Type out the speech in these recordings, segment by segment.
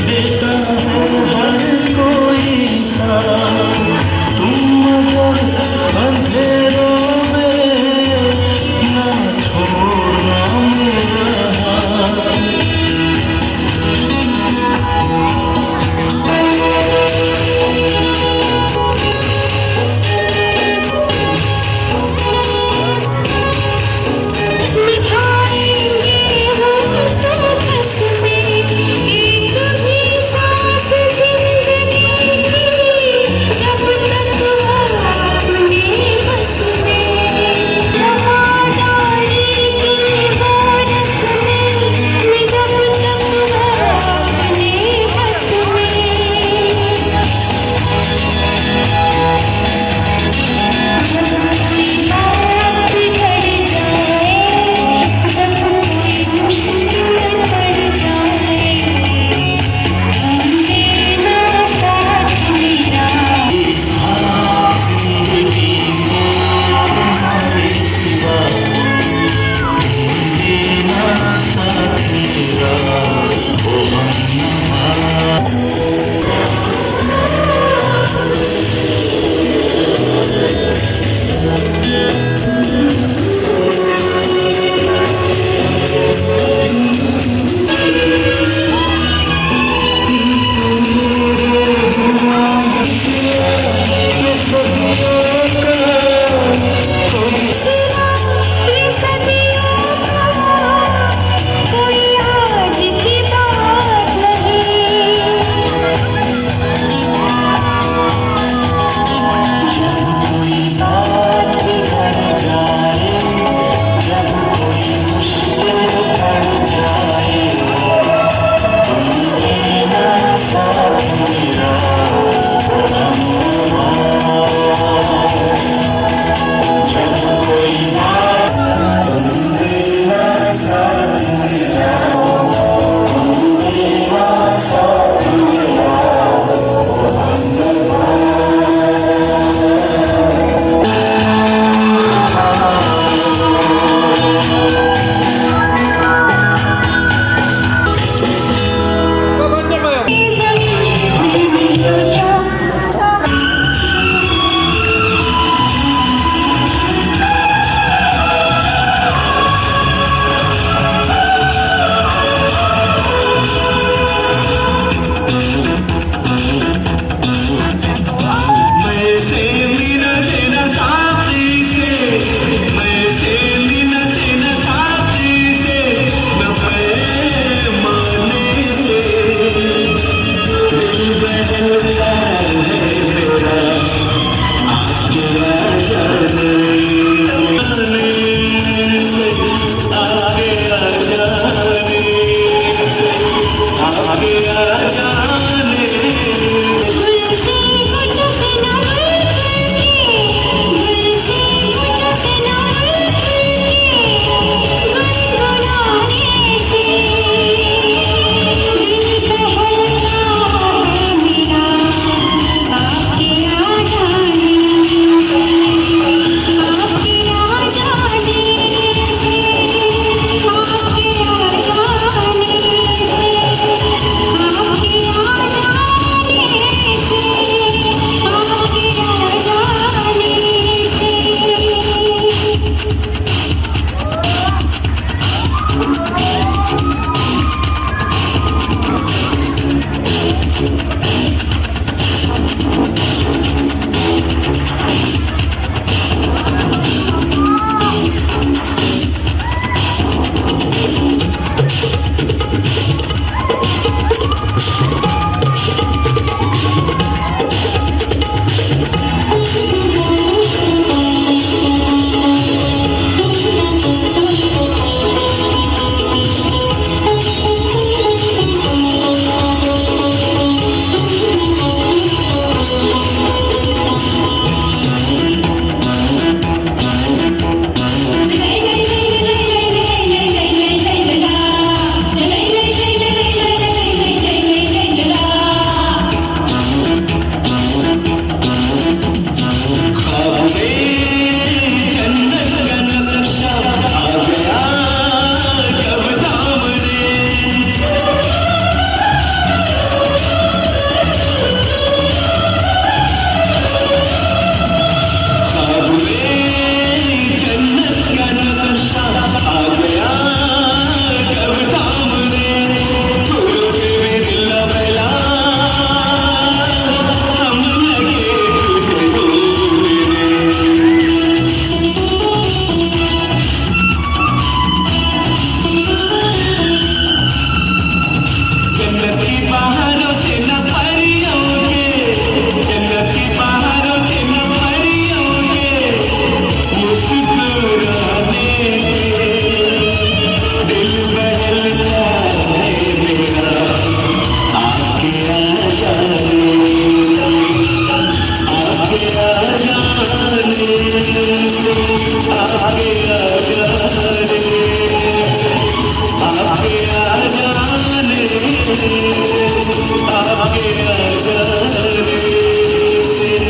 देता है हर कोई साथ। तुम मगर अंधेरों में ना छोड़ना मेरा हाथ। आगे आजाने से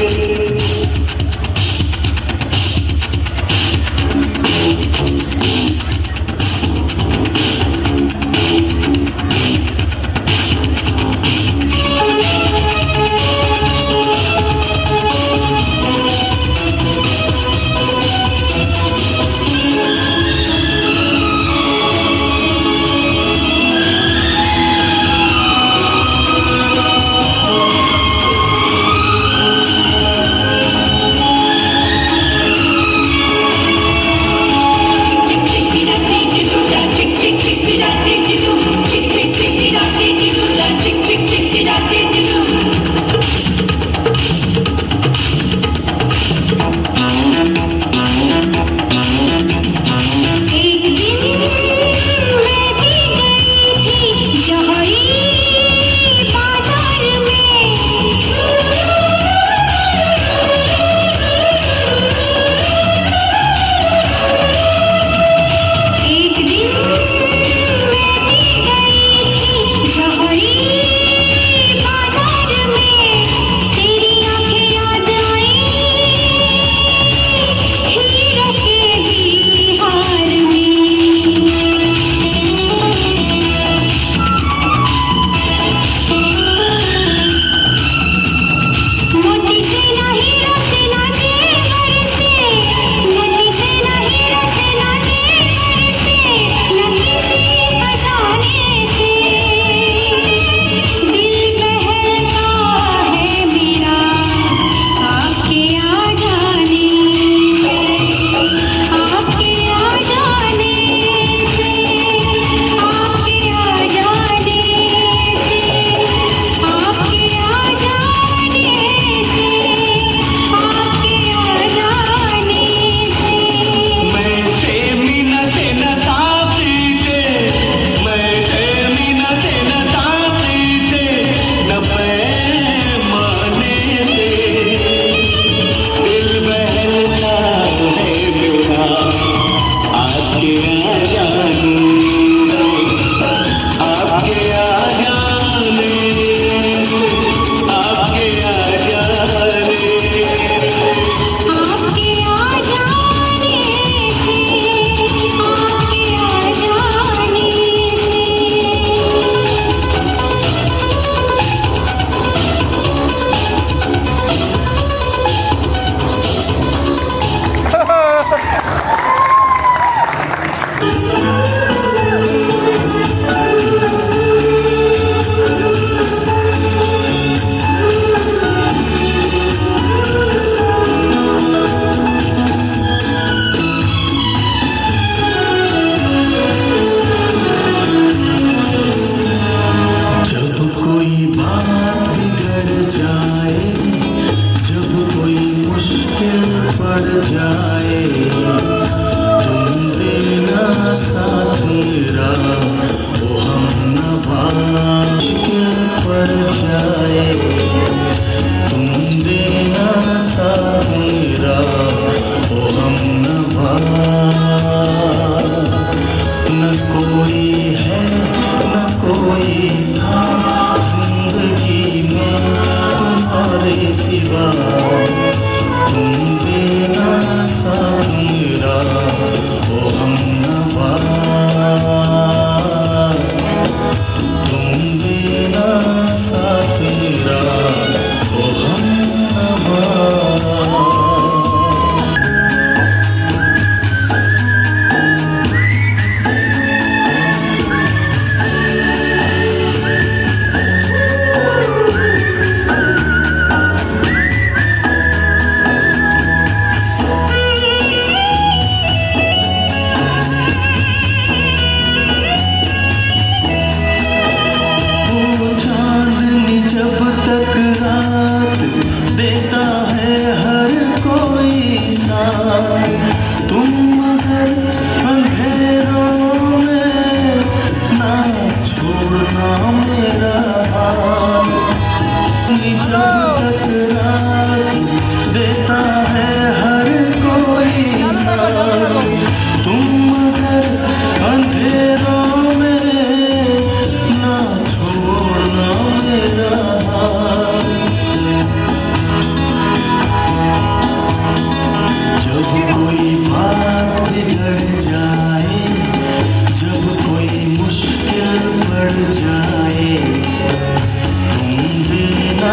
तेरा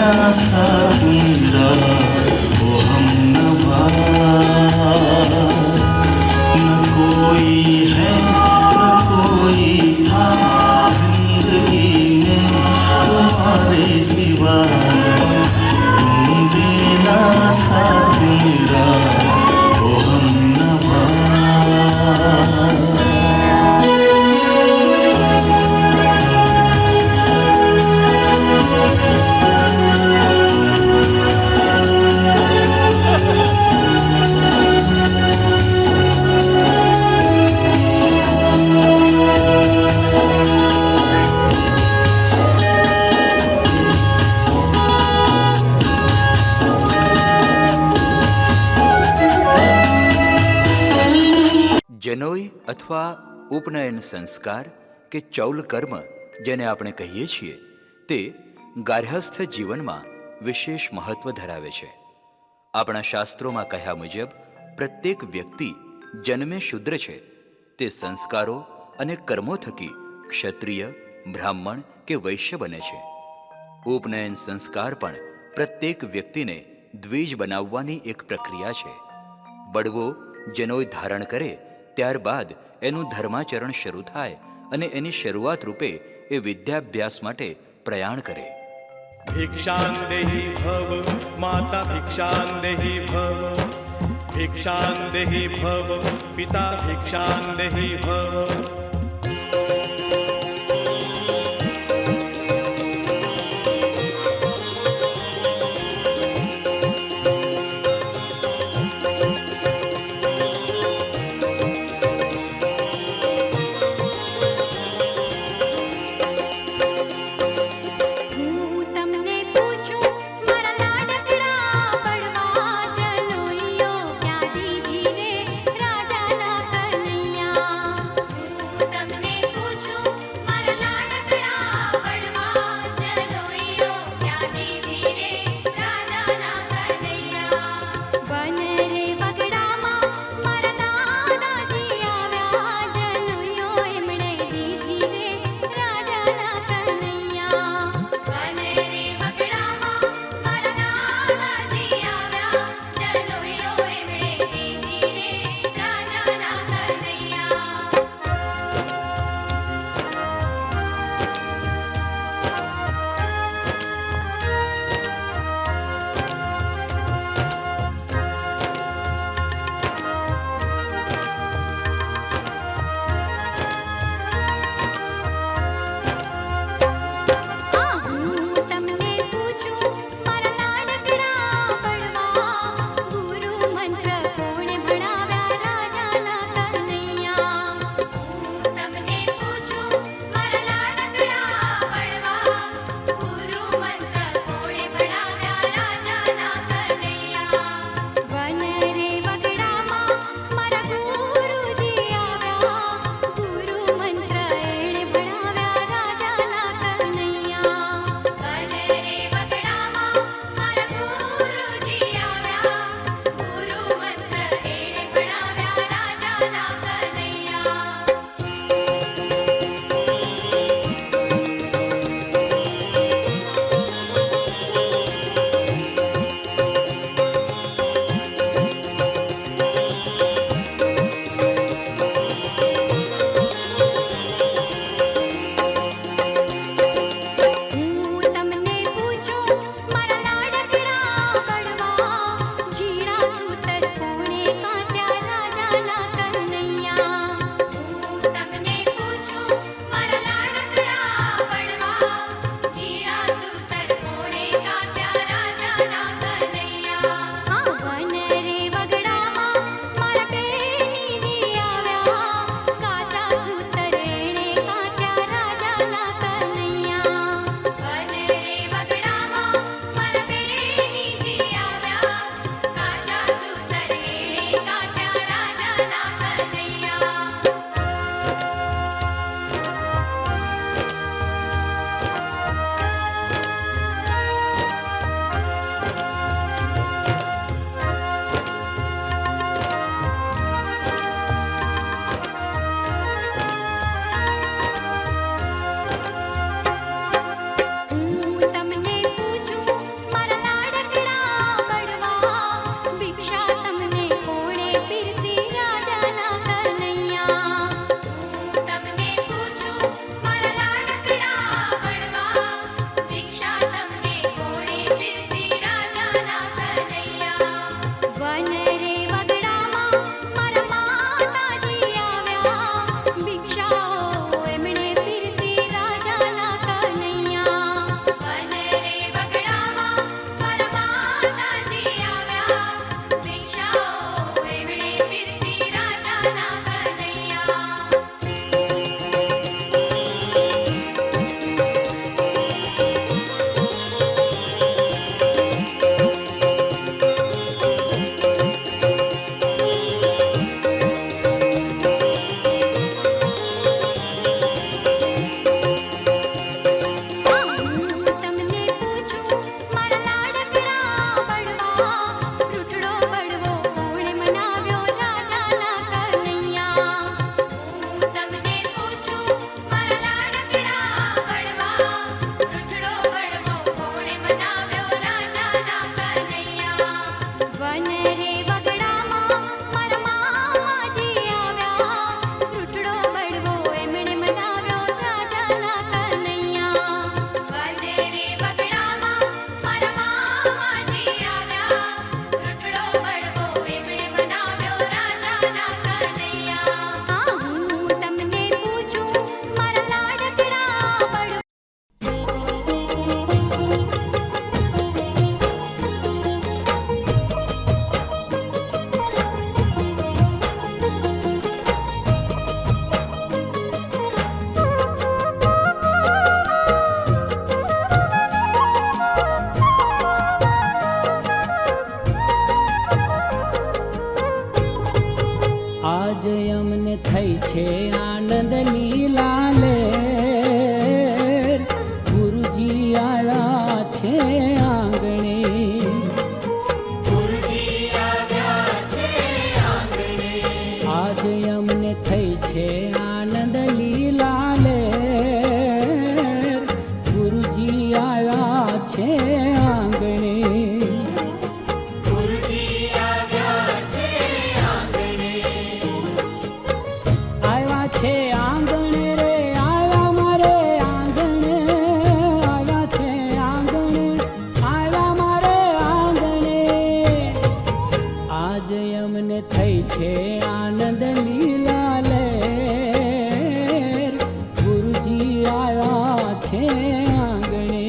सा मेरा वो हमनवा, न कोई है न कोई था जिंदगी में तुम्हारे सिवा, तुम बिना सा मेरा वो हमनवा। જનોઈ અથવા ઉપનયન સંસ્કાર કે ચૌલ કર્મ જેને આપણે કહીએ છીએ તે ગાર્હસ્થ્ય જીવનમાં વિશેષ મહત્વ ધરાવે છે. આપણા શાસ્ત્રોમાં કહ્યા મુજબ પ્રત્યેક વ્યક્તિ જન્મે શુદ્ર છે. તે સંસ્કારો અને કર્મો થકી ક્ષત્રિય, બ્રાહ્મણ કે વૈશ્ય બને છે. ઉપનયન સંસ્કાર પણ પ્રત્યેક વ્યક્તિને દ્વિજ બનાવવાની એક પ્રક્રિયા છે. બળવો જનોઈ ધારણ કરે ત્યારબાદ એનું ધર્માચરણ શરૂ થાય અને એની શરૂઆત રૂપે એ વિદ્યાભ્યાસ માટે પ્રયાણ કરે. भिक्षान्देहि भव माता भिक्षान्देहि भव, भिक्षान्देहि भव पिता भिक्षान्देहि भव. છે આનંદ લીલા લેર, ગુરુજી આવ્યા છે આંગણે. આજે અમને થઈ છે આનંદ લીલા લેર, ગુરુજી આવ્યા છે આંગણે. આવ્યા છે આંગણે રે, આવ્યા મારે આંગણે, આવ્યા છે આંગણે, આવ્યા મારે આંગણે. આજે અમને થઈ છે આનંદ લીલા લેર, ગુરુજી આવ્યા છે આંગણે.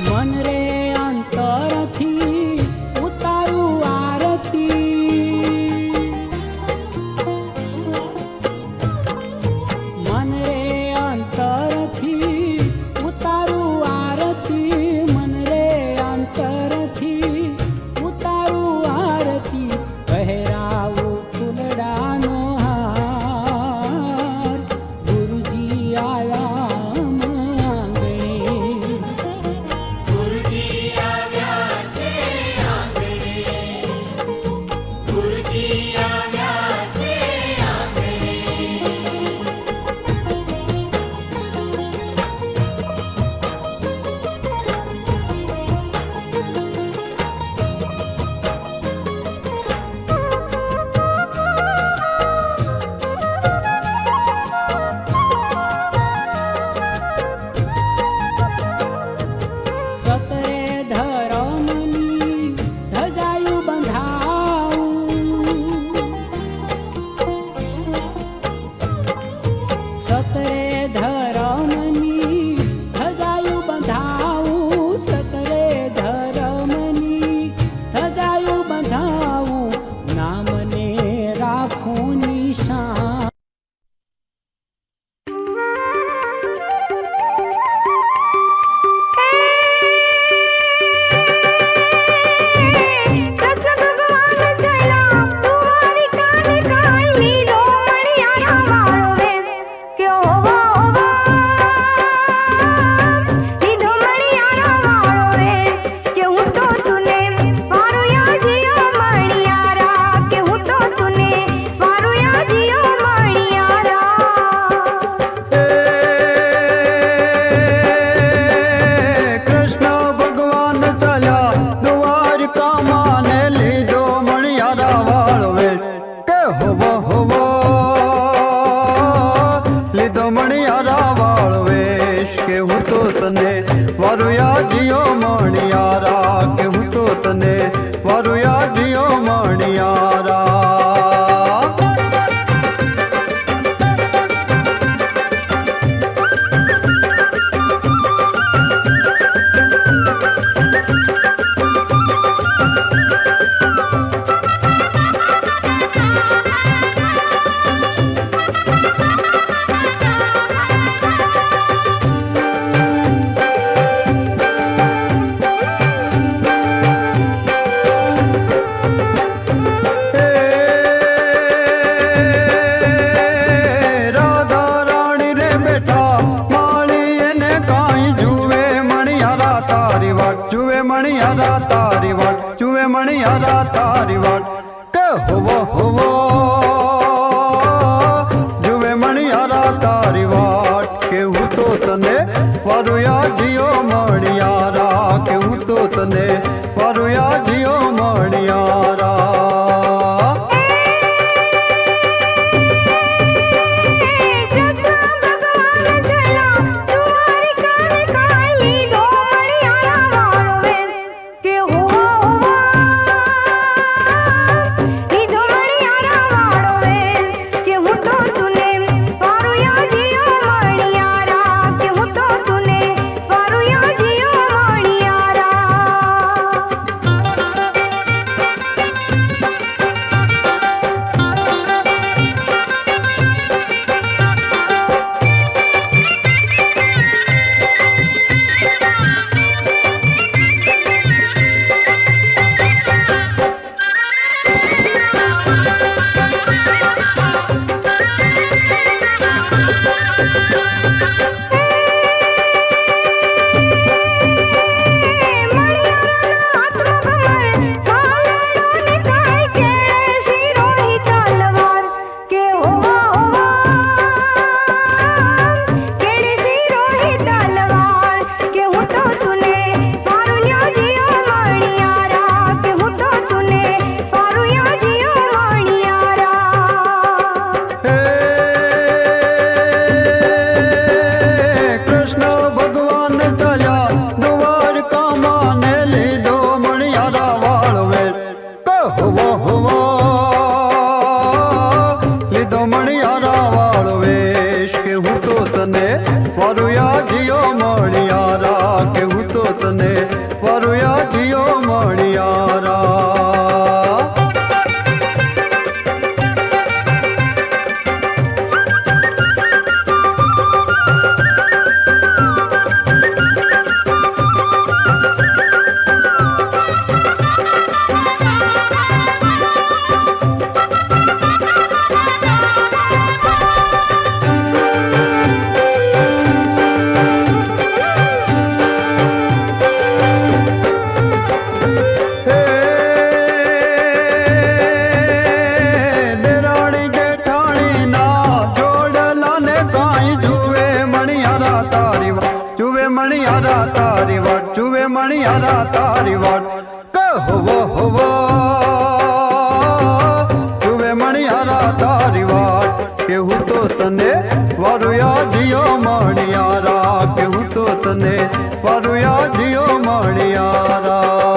મન રે અંતરથી ઉતારું આરતી, મન રે અંતરથી ઉતારું આરતી, મન રે અંતરથી ઉતારું આરતી. પહેરાવું ફૂલડાનો હાર, ગુરુજી આવ્યા માંગણે. સતરે ધરમની ધજાયું બંધાવું, સતરે ધરમની ધજાયું બંધાવું, સતરે ધરમની ધજાયું બંધાવું. નામને રાખું નિશાન. કૃષ્ણ ભગવાન ચલા દ્વારિકા ને કાઈ લીધો મણિયારા વાળો વેશ, કે હોવો હોવો લીધો મણિયારા વાળો વેશ. કે હું તો તુને મારો યાજીયો મણિયારા, કે હું તો તુને મારો યાજીયો મણિયારા. કૃષ્ણ ભગવાન ચાલ્યા દ્વારકામાં ને લીધો મણિયારા વાળો વેશ, કે હોવો હોવો લીધો મણિયારા વાળો વેશ. કે હું તો તને વારુયા જીઓ મણિયારા, કે હું તો તને વારુયા જીઓ મણિયારા. રાધા રાણી રે બેઠા માળી એને કાંઈ જુએ મણિયારા તારી વાટ, જુએ મણિયારા તારી વાટ, જુએ મણિયારા તારી વાટ. કે હોવો હોવો જુએ મણિયારા તારી વાટ. કે હું તો તને વારુયા જીઓ મણિયારા, કે હું તો તને વારુયા જીઓ મણિયારા. કૃષ્ણ ભગવાન ચલા દ્વારિકા ને કાઈ લીધો મણિયારા વાળો વેશ, કે હોવો હોવો લીધો મણિયારા વાળો હોવો લીધો મણિયારા વાળો વેશ કે હું તો તને વરુયા જીઓ મણિયારા કે હું તો તને વરુયા જીઓ મણિયારા મણિયારા તારી વાટ કહો હોવો જુએ મણિયારા તારી વાટ કે હું તો તને વરુયા જીઓ મણિયારા કે હું તો તને વરુયા જીઓ મણિયારા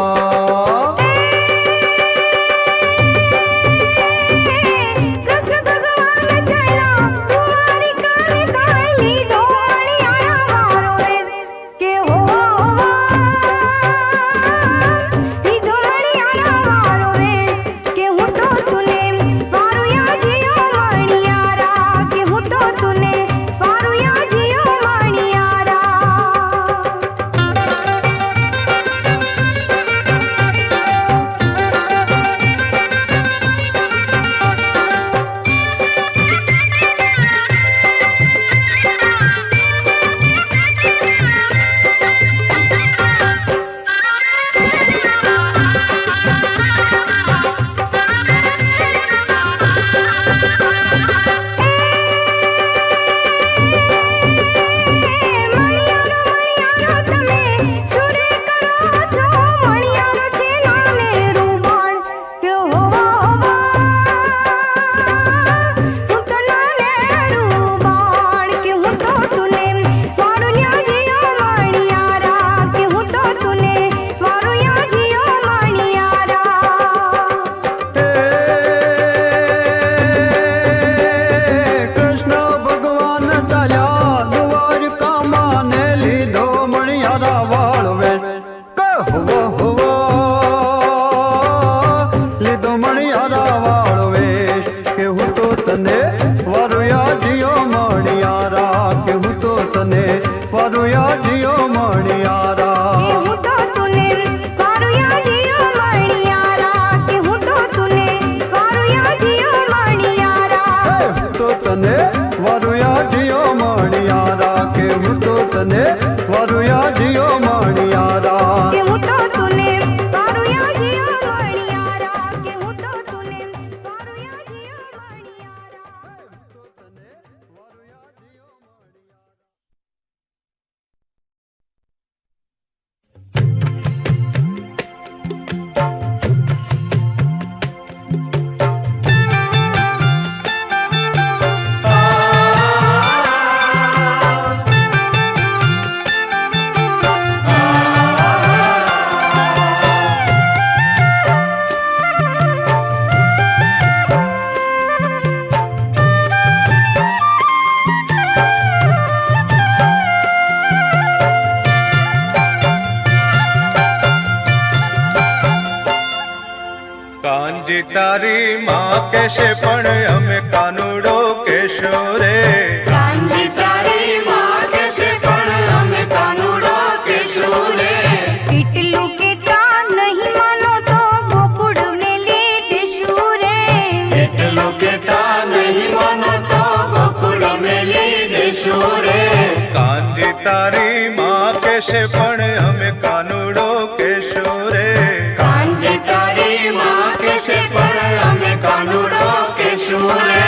તારી માં કેશે પણ અમે કાનુડો કેશો રે કાનજી તારી માં કેશે પણ અમે કાનુડો કેશો રે કેટલું કેતા નહીં માનો તો ગોકુળ મેલી દેશું રે એટલું કેતા નહીં માનો તો ગોકુળ મેલી દેશું રે કાનજી તારી માં કેશે પણ અમે કાનુડો કેશો રે કાનજી તારી માં કેશે પણ અમે કાનુડો કેશું રે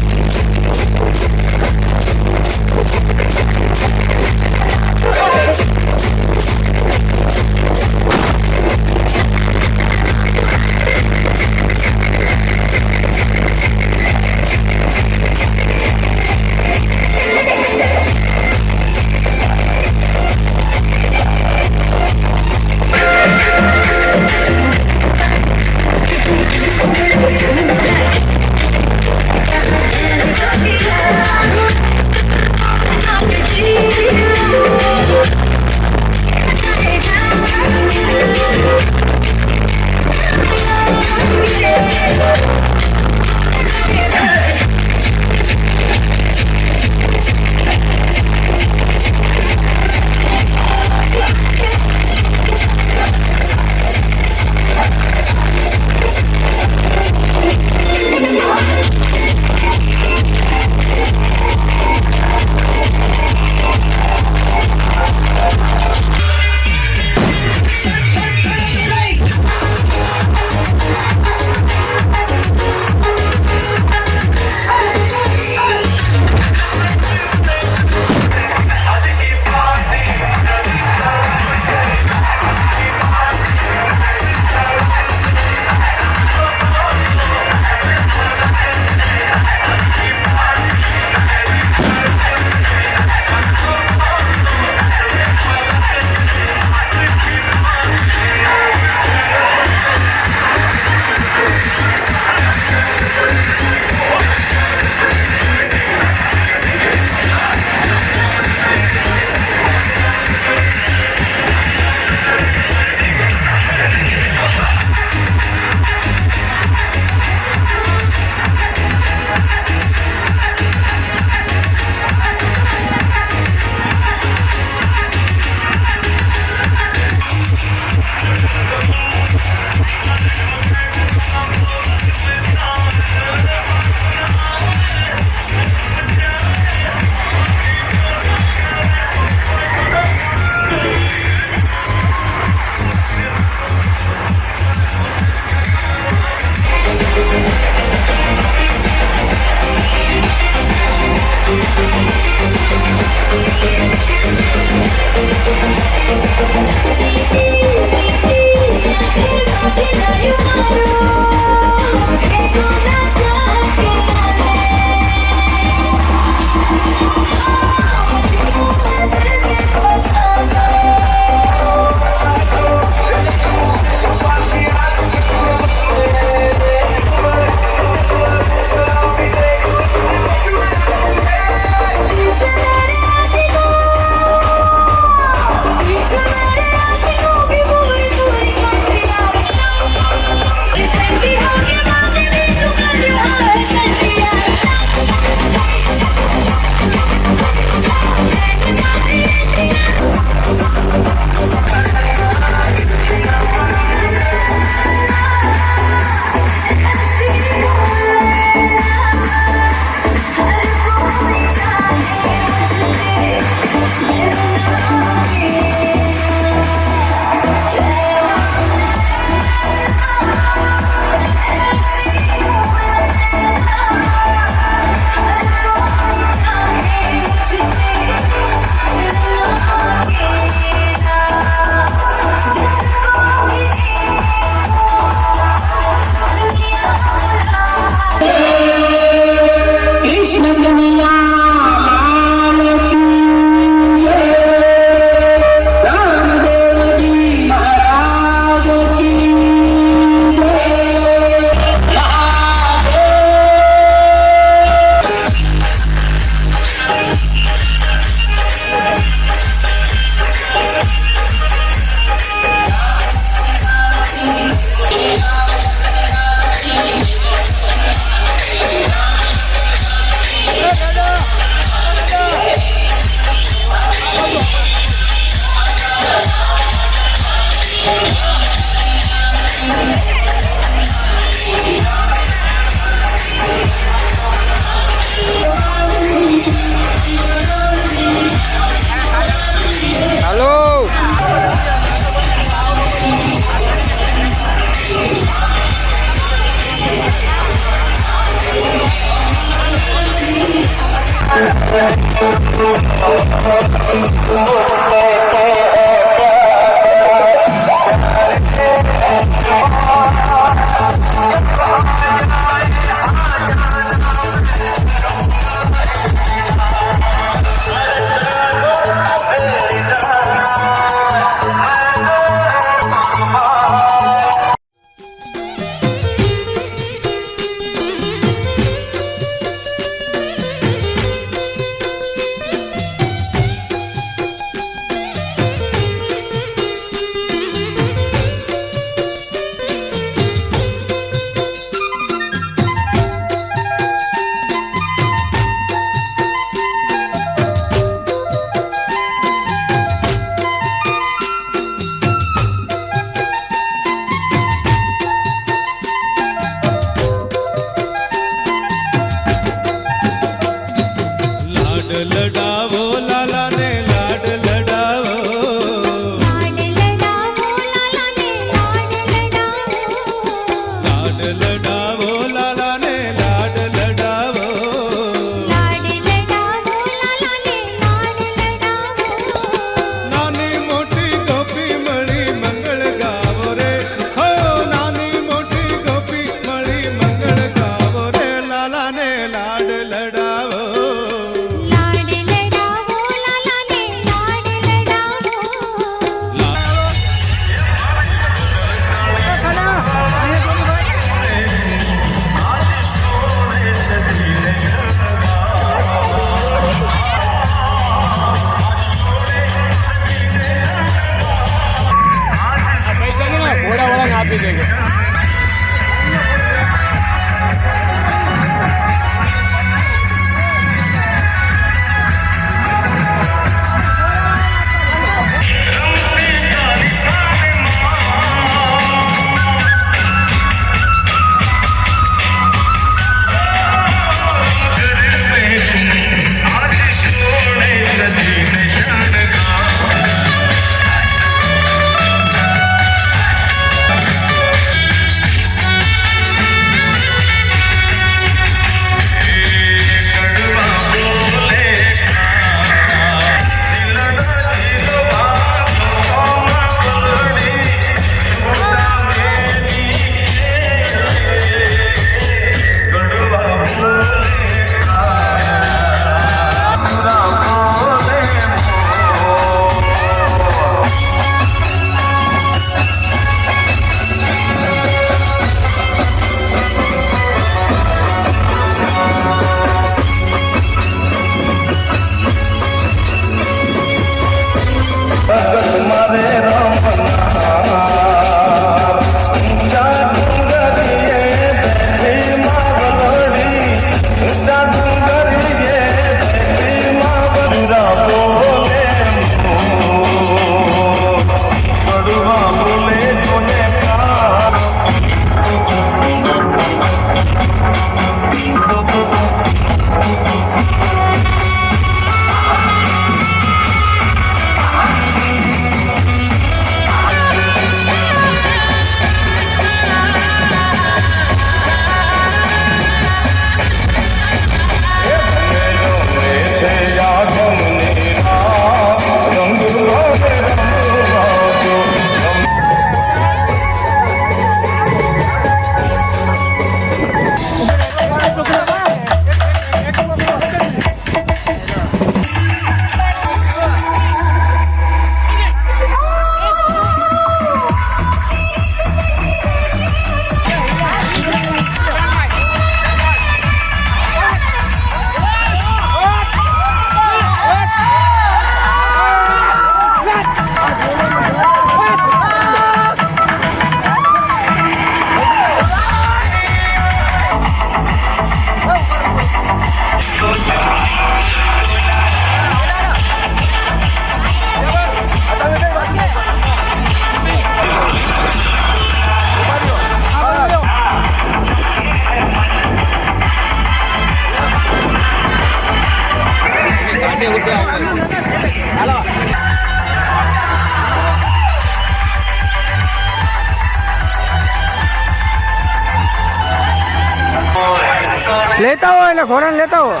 લેતા હોય એટલે ઘોડાને લેતા હોય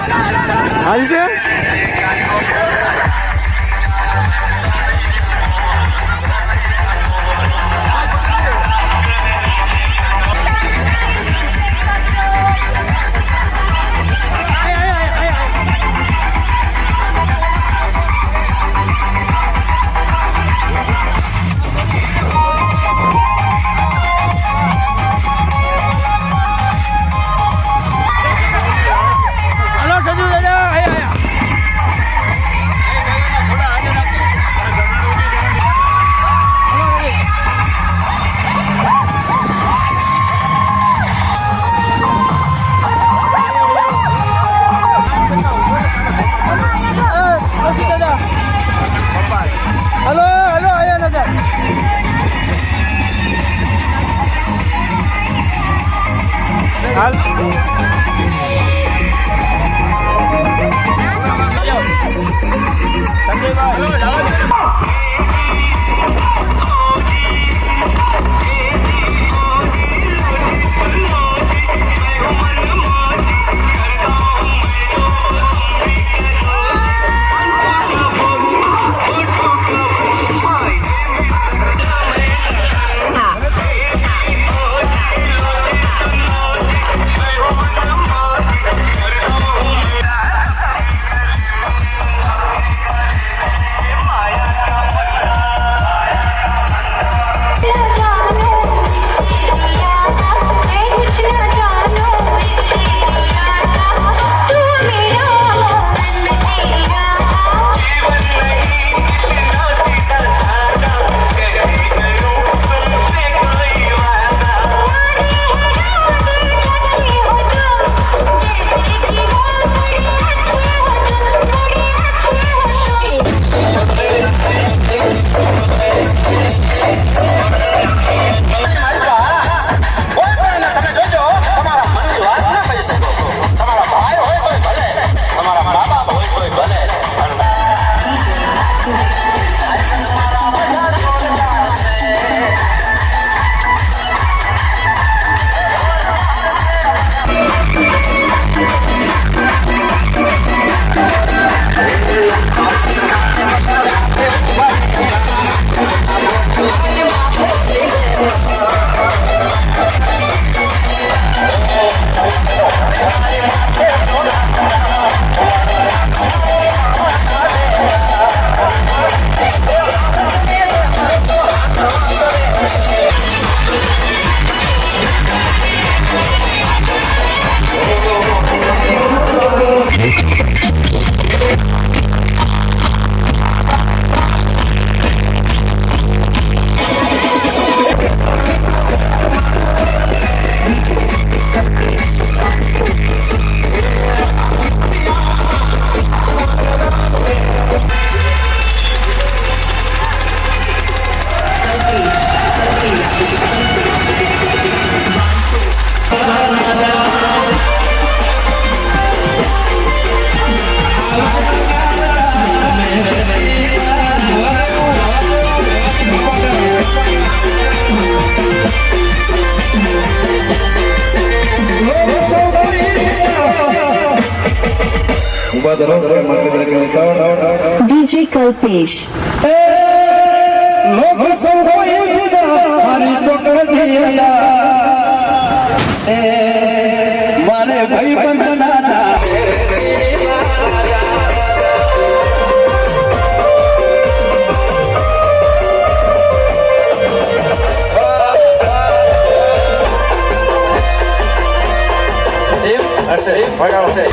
હાલ છે डीजे कल्पेश मारे भाई बंधना ऐसे भगा से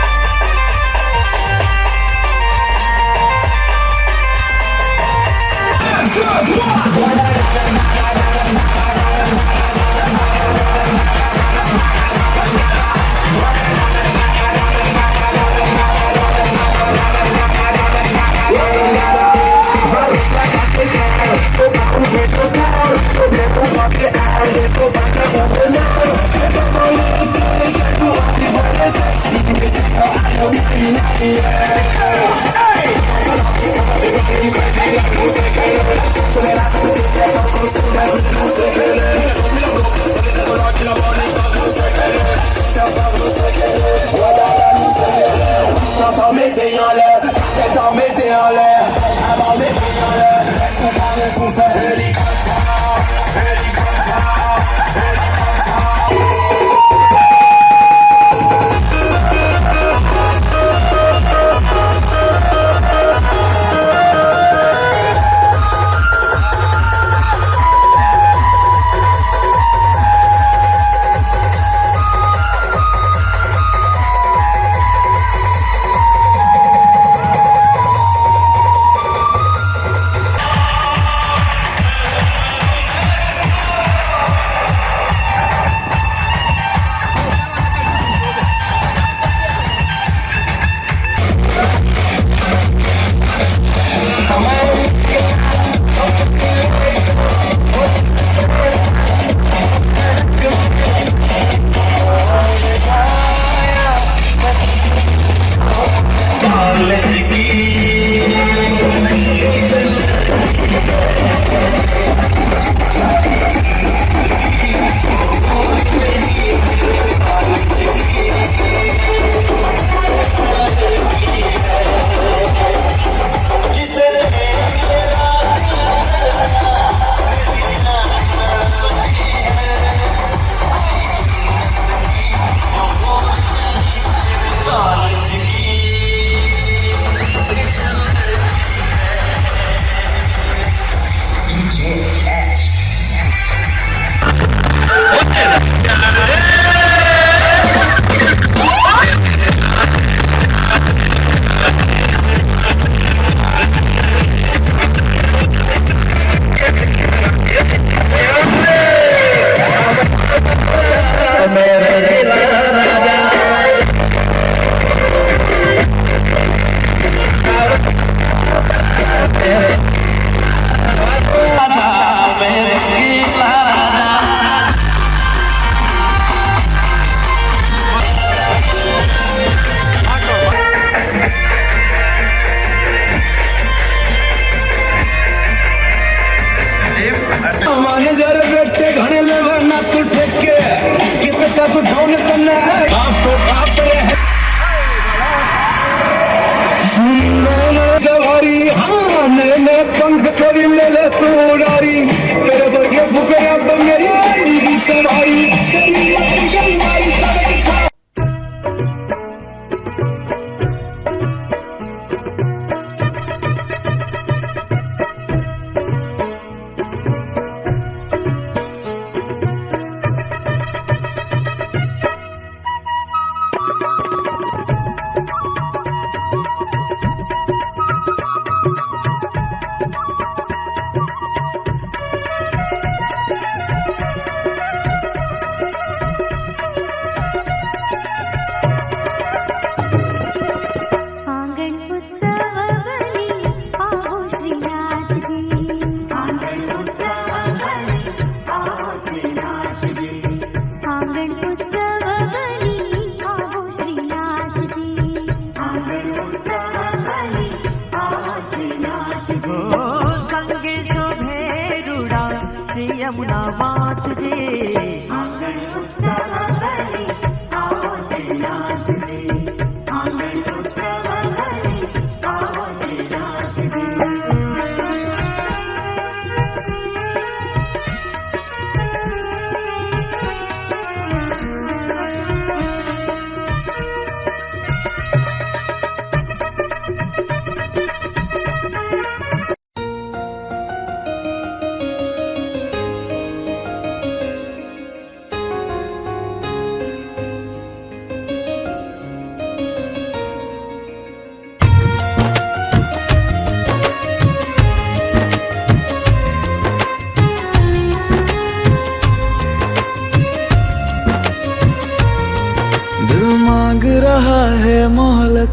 मांग रहा है मोहलत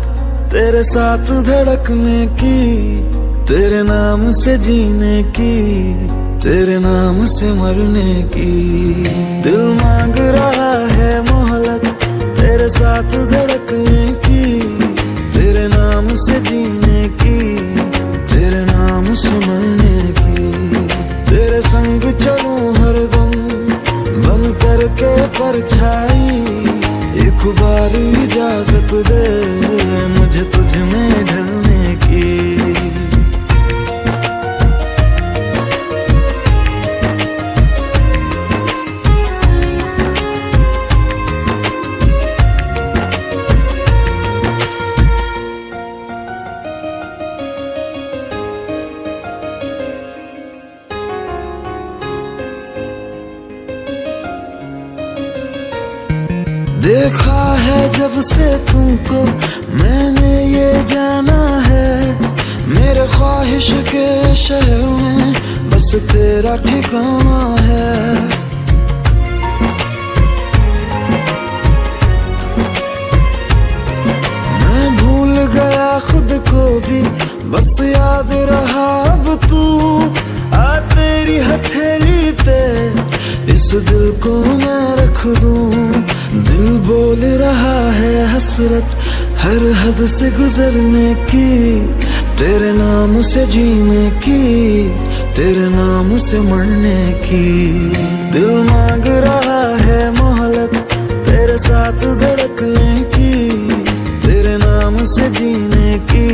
तेरे साथ धड़कने की, तेरे नाम से जीने की, तेरे नाम से मरने की। दिल मांग रहा है मोहलत तेरे साथ धड़कने की, तेरे नाम से जीने की, तेरे नाम से मरने की। तेरे संग चलूं हरदम बन करके परछाई, एक बार इजाजत दे मुझे तुझ में ढलने की। देखा है जब से तुमको मैंने ये जाना है, मेरे ख्वाहिश के शहर में बस तेरा ठिकाना है। मैं भूल गया खुद को भी बस याद रहा अब तू, आ तेरी हथेली पे इस दिल को मैं रख दूं। दिल बोल रहा है हसरत हर हद से गुजरने की, तेरे नाम से जीने की, तेरे नाम से मरने की। दिल मांग रहा है मोहलत तेरे साथ धड़कने की, तेरे नाम से जीने की,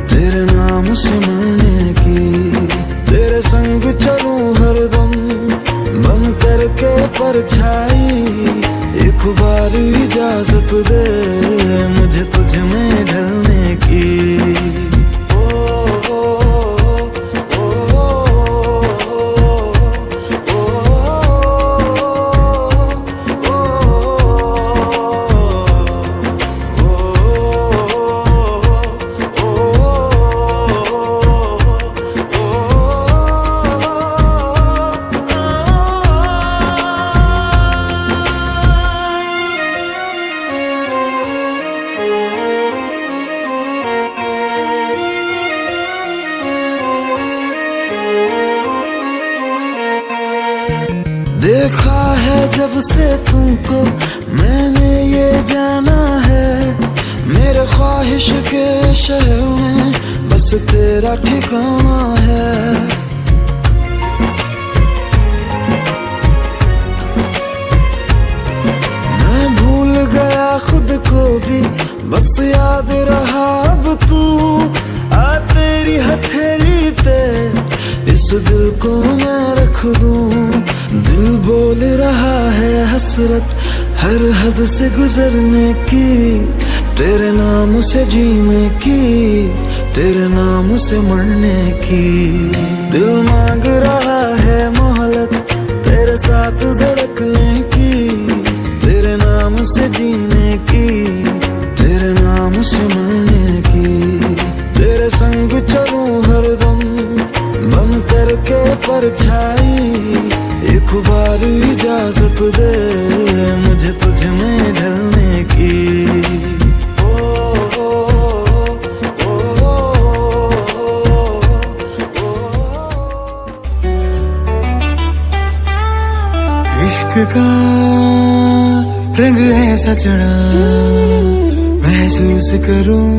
तेरे नाम से मरने की। तेरे संग चलूं हरदम बन करके परछाई, एक बार इजाजत दे मुझे तुझ में ढलने की। ओ, ओ, ओ, ओ, ओ, ओ, देखा है जब से तुमको मैंने ये जाना है, मेरे ख्वाहिश के शहर में बस तेरा ठिकाना है। मैं भूल गया खुद को भी, बस याद रहा अब तू। आ तेरी हथेली पे इस दिल को मैं रख दूं। दिल बोल रहा है हसरत हर हद से गुजरने की, तेरे नाम से जीने की, तेरे नाम से मरने की। दिल मांग रहा है मोहलत तेरे साथ धड़कने की, तेरे नाम से जीने की, तेरे नाम से मरने की। तेरे संग चलूं हरदम बन करके परछाई, एक बार इजाजत दे मुझे तुझ में ढलने की। इश्क का रंग ऐसा चढ़ा महसूस करूं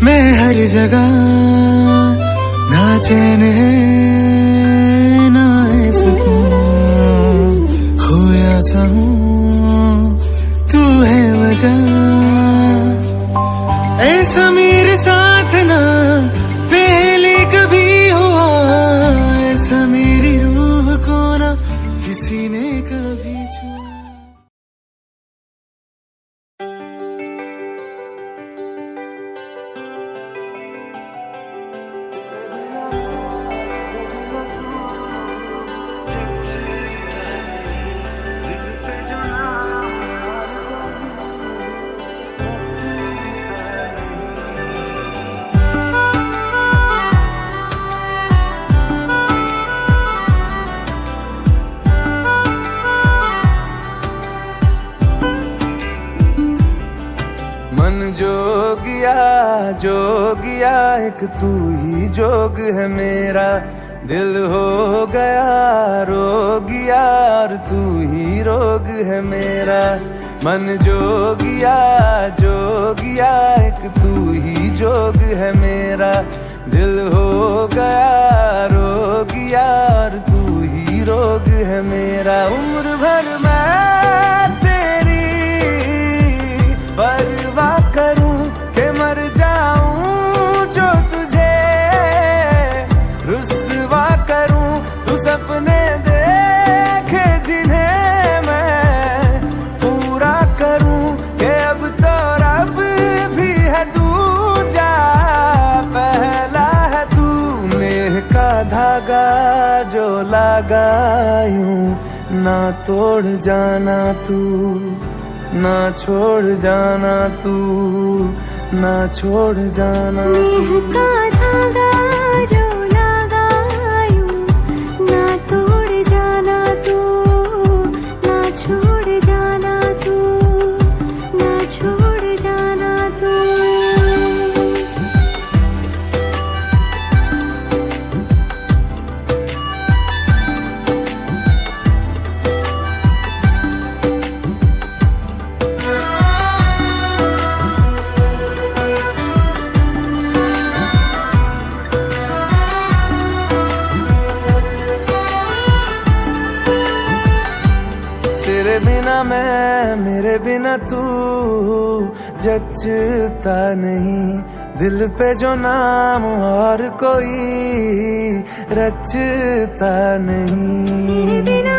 मैं हर जगह, ना चैन है ना है सुकून, खोया सा हूँ तू है वजह। ऐसा मेरे साथ ना पहले कभी हुआ, ऐसा मेरी रूह को ना किसी ने कभी छुआ। मन जोगिया एक तू ही जोग है मेरा, दिल हो गया रोगिया और तू ही रोग है मेरा। मन जोगिया एक तू ही जोग है मेरा, दिल हो गया रोगिया और तू ही रोग है मेरा। उम्र भर मैं तेरी परवाह करूं के मर जाऊं जो तुझे रुस्वा करूं। तू सपने देखे जिन्हें मैं पूरा करूं के अब तो रब भी है दूजा, पहला है तू। नेह का धागा जो लगा यूं ना तोड़ जाना तू, ना छोड़ जाना तू, ना छोड़ जाना तू। का धागा जो लगा यूं ना तोड़ जाना तू, ना छोड़ जाना तू, ना छोड़ जाना तू। तेरे बिना मैं मेरे बिना तू जचता नहीं, दिल पे जो नाम और कोई रचता नहीं। तेरे बिना